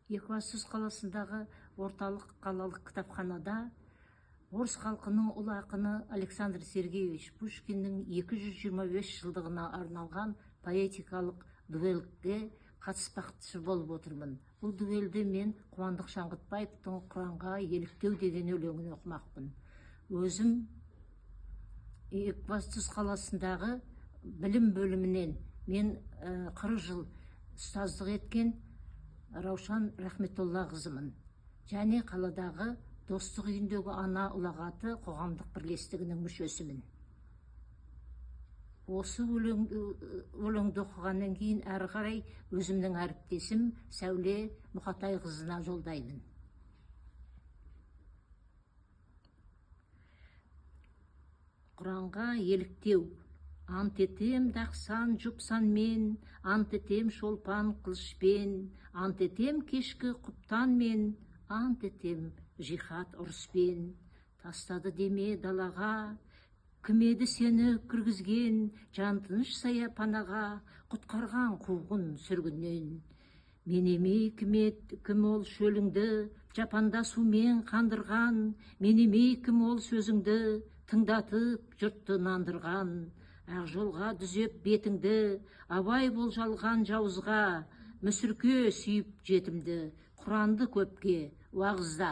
Екібастұз қаласындағы орталық қалалық кітапханада орыс халқының ұлы ақыны Александр Сергеевич Пушкиннің 225 жылдығына арналған поэтикалық дуэльге қатыспақшы болып отырмын. Бұл дуэльде мен Қуандық Шаңғытбаевтың «Құранға еліктеу» деген өлеңін оқымақпын. Өзім Екібастұз қаласындағы білім бөлімінен мен 40 жыл ұстаздық еткен Раушан Рахметолла қызымын. Және қаладағы Достық үйіндегі ана ұлағаты қоғамдық бірлестігінің мүшесімін. Осы өлеңді оқығаннан кейін әрі қарай өзімнің әріптесім Сәуле Мұқатай қызына жолдаймын. Құранға еліктеу. Ант етем дақсан жұпсан мен, ант етем шолпан қылышпен, ант етем кешкі құптан мен, ант етем жихад ұрыспен. Тастады деме далаға, кім еді сені кіргізген, жан тыныш саяпанаға, құтқарған қуғын сүргіннен. Мен емей кім ол шөліңді, жапанда сумен қандырған, мен емей кім ол сөзіңді, тыңдатып жұртты нандырған. Ақ жолға дүзеп бетіңді, абай болжалған жауызға, мүсірке сүйіп жетімді, Құранды көпке уағызда.